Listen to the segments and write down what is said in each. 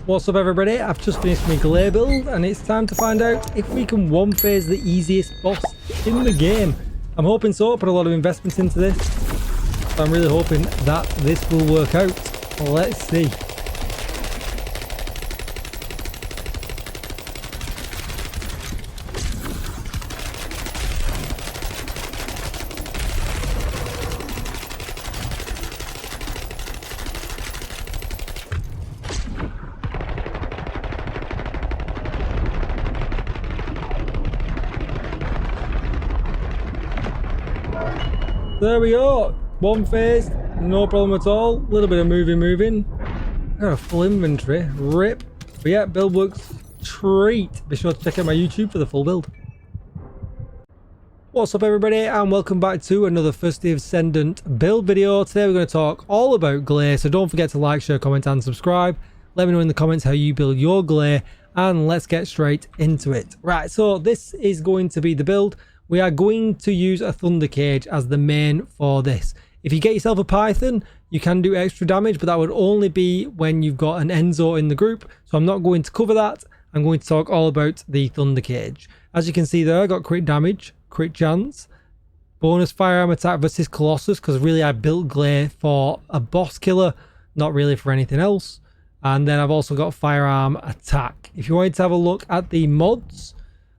What's up everybody, I've just finished my Gley build and it's time to find out if we can one phase the easiest boss in the game. I'm hoping so. I put a lot of investments into this, so I'm really hoping that this will work out. Let's see. There we go, one phase, no problem at all. A little bit of moving. Got a full inventory, rip. But yeah, build works treat. Be sure to check out my YouTube for the full build. What's up everybody, and welcome back to another Festive Descendant build video. Today we're going to talk all about Gley, so don't forget to like, share, comment and subscribe. Let me know in the comments how you build your Gley, and let's get straight into it. Right, so this is going to be the build. We are going to use a Thunder Cage as the main for this. If you get yourself a Python, you can do extra damage, but that would only be when you've got an Enzo in the group. So I'm not going to cover that. I'm going to talk all about the Thunder Cage. As you can see there, I got crit damage, crit chance, bonus firearm attack versus Colossus, because really I built Gley for a boss killer, not really for anything else. And then I've also got firearm attack. If you wanted to have a look at the mods,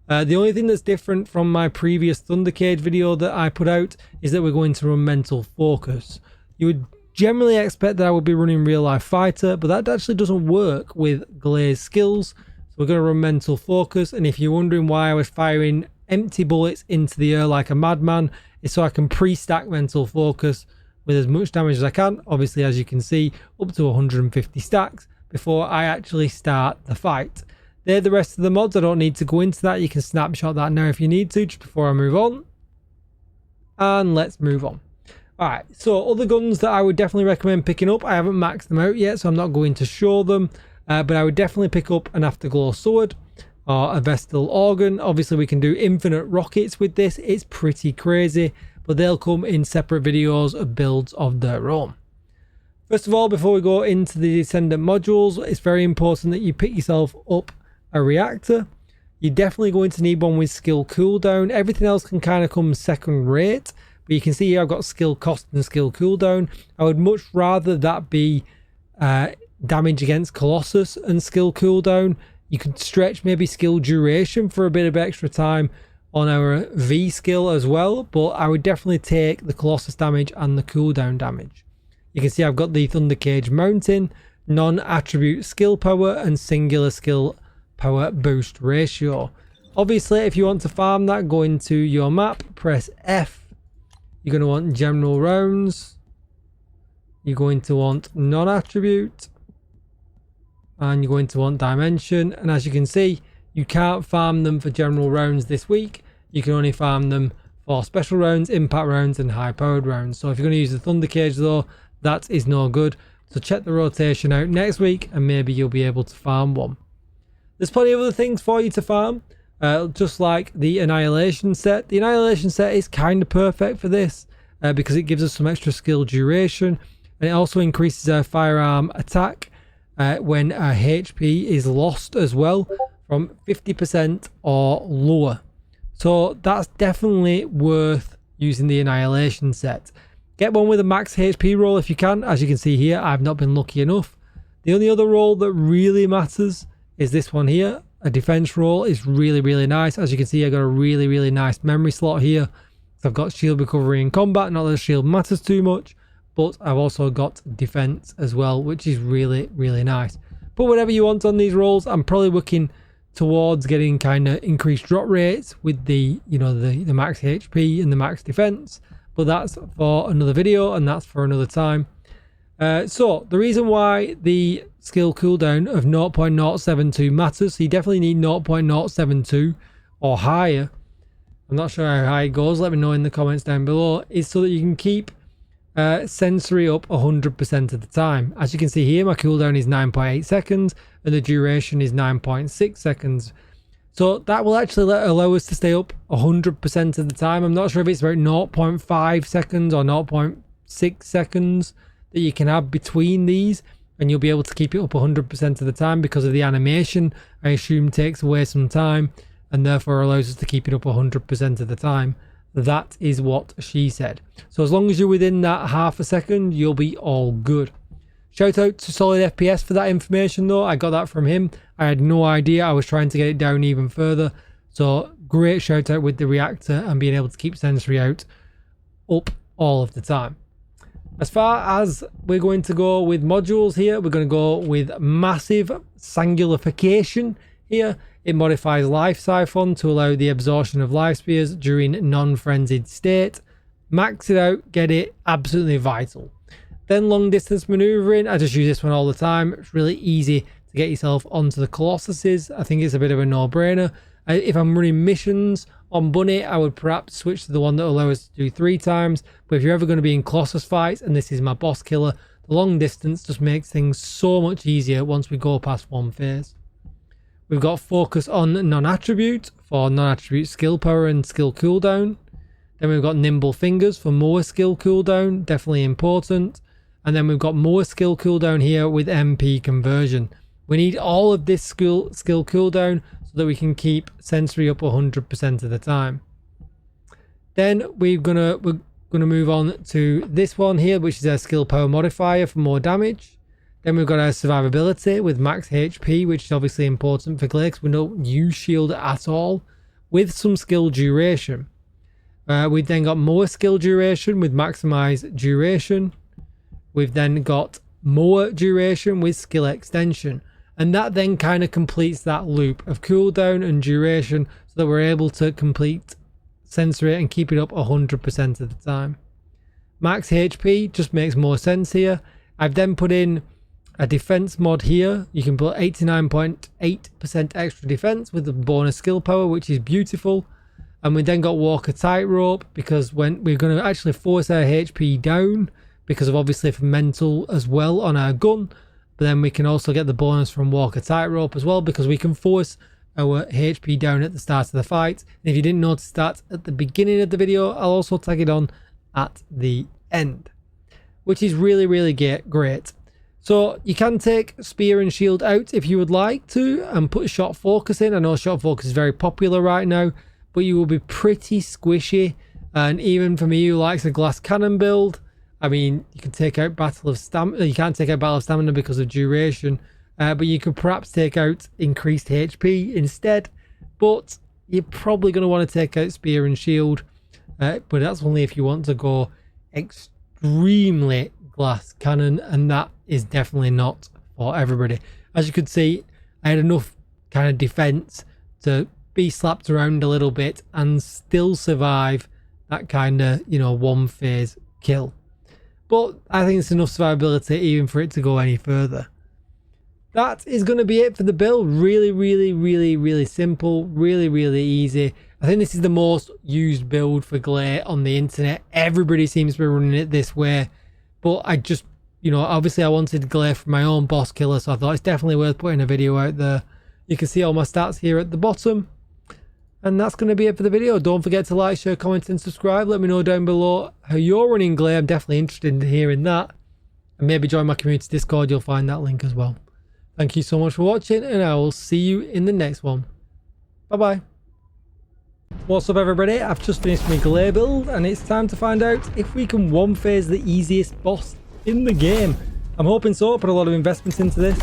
the only thing that's different from my previous Thunder Cage video that I put out is that we're going to run mental focus. You would generally expect that I would be running real life fighter, but that actually doesn't work with Gley's skills. So we're going to run mental focus, and if you're wondering why I was firing empty bullets into the air like a madman, it's so I can pre-stack mental focus with as much damage as I can, obviously as you can see up to 150 stacks before I actually start the fight. They're the rest of the mods. I don't need to go into that. You can snapshot that now if you need to, just before I move on. And let's move on. Alright, so other guns that I would definitely recommend picking up. I haven't maxed them out yet, so I'm not going to show them. But I would definitely pick up an Afterglow Sword or a Vestal Organ. Obviously, we can do infinite rockets with this. It's pretty crazy, but they'll come in separate videos of builds of their own. First of all, before we go into the Descendant modules, it's very important that you pick yourself up a Reactor. You're definitely going to need one with skill cooldown. Everything else can kind of come second rate, but you can see here I've got skill cost and skill cooldown. I would much rather that be damage against Colossus and skill cooldown. You could stretch maybe skill duration for a bit of extra time on our V skill as well, but I would definitely take the Colossus damage and the cooldown damage. You can see I've got the Thunder Cage mountain, non-attribute skill power and singular skill power boost ratio. Obviously, if you want to farm that, go into your map, press F. You're going to want general rounds. You're going to want non-attribute. And you're going to want dimension. And as you can see, you can't farm them for general rounds this week. You can only farm them for special rounds, impact rounds and high powered rounds. So if you're going to use the Thunder Cage though, that is no good. So check the rotation out next week and maybe you'll be able to farm one. There's plenty of other things for you to farm, just like the Annihilation set. The Annihilation set is kind of perfect for this because it gives us some extra skill duration, and it also increases our firearm attack when our HP is lost as well from 50% or lower. So that's definitely worth using the Annihilation set. Get one with a max HP roll if you can. As you can see here, I've not been lucky enough. The only other roll that really matters is this one here. A defense roll is really nice. As you can see, I got a really nice memory slot here. So I've got shield recovery in combat. Not that shield matters too much, but I've also got defense as well, which is really nice. Put whatever you want on these rolls. I'm probably working towards getting kind of increased drop rates with the, you know, the max HP and the max defense, but that's for another video and that's for another time. So the reason why the skill cooldown of 0.072 matters, so you definitely need 0.072 or higher. I'm not sure how high it goes, let me know in the comments down below, is so that you can keep sensory up 100% of the time. As you can see here, my cooldown is 9.8 seconds and the duration is 9.6 seconds. So that will actually allow us to stay up 100% of the time. I'm not sure if it's about 0.5 seconds or 0.6 seconds that you can have between these, and you'll be able to keep it up 100% of the time because of the animation. I assume takes away some time and therefore allows us to keep it up 100% of the time. That is what she said. So as long as you're within that half a second, you'll be all good. Shout out to Solid FPS for that information though. I got that from him. I had no idea. I was trying to get it down even further. So great shout out with the Reactor and being able to keep sensory out up all of the time. As far as we're going to go with modules here, we're going to go with massive sangulification here. It modifies life siphon to allow the absorption of life spheres during non-frenzied state. Max it out, get it, absolutely vital. Then long distance maneuvering, I just use this one all the time. It's really easy to get yourself onto the Colossuses. I think it's a bit of a no-brainer. If I'm running missions on Bunny, I would perhaps switch to the one that will allow us to do 3 times. But if you're ever going to be in Colossus fights, and this is my boss killer, the long distance just makes things so much easier once we go past one phase. We've got focus on non-attribute for non-attribute skill power and skill cooldown. Then we've got nimble fingers for more skill cooldown, definitely important. And then we've got more skill cooldown here with MP conversion. We need all of this skill cooldown so that we can keep sensory up 100% of the time. Then we're gonna move on to this one here, which is our skill power modifier for more damage. Then we've got our survivability with max HP, which is obviously important for Gley because we don't use shield at all, with some skill duration. We've then got more skill duration with maximize duration. We've then got more duration with skill extension. And that then kind of completes that loop of cooldown and duration so that we're able to complete sensory and keep it up 100% of the time. Max HP just makes more sense here. I've then put in a defense mod here. You can put 89.8% extra defense with the bonus skill power, which is beautiful. And we then got Walker Tightrope because when we're going to actually force our HP down because of obviously for mental as well on our gun. But then we can also get the bonus from Walker Tightrope as well because we can force our HP down at the start of the fight. And if you didn't notice that at the beginning of the video, I'll also tag it on at the end, which is really, really great. So you can take spear and shield out if you would like to and put shot focus in. I know shot focus is very popular right now, but you will be pretty squishy. And even for me who likes a glass cannon build, I mean, you can take out Battle of Stamina. You can't take out Battle of Stamina because of duration, but you could perhaps take out increased HP instead. But you're probably going to want to take out Spear and Shield, but that's only if you want to go extremely glass cannon, and that is definitely not for everybody. As you could see, I had enough kind of defense to be slapped around a little bit and still survive that kind of, you know, one phase kill. But I think it's enough survivability even for it to go any further. That is going to be it for the build. Really simple, really easy. I think this is the most used build for Gley on the internet. Everybody seems to be running it this way. But I just, you know, obviously I wanted Gley for my own boss killer, so I thought it's definitely worth putting a video out there. You can see all my stats here at the bottom. And that's going to be it for the video. Don't forget to like, share, comment and subscribe. Let me know down below how you're running Gley. I'm definitely interested in hearing that. And maybe join my community Discord. You'll find that link as well. Thank you so much for watching, and I will see you in the next one. Bye-bye. What's up, everybody? I've just finished my Gley build, and it's time to find out if we can one phase the easiest boss in the game. I'm hoping so. I put a lot of investment into this.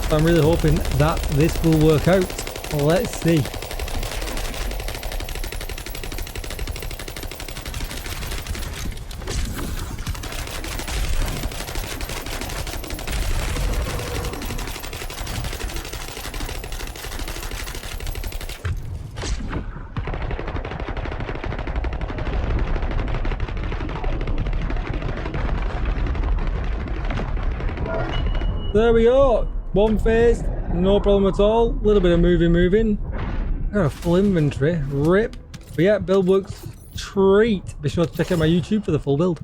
So I'm really hoping that this will work out. Let's see. There we go, one phase, no problem at all. A little bit of moving. Got a full inventory, rip. But yeah, build works treat. Be sure to check out my YouTube for the full build.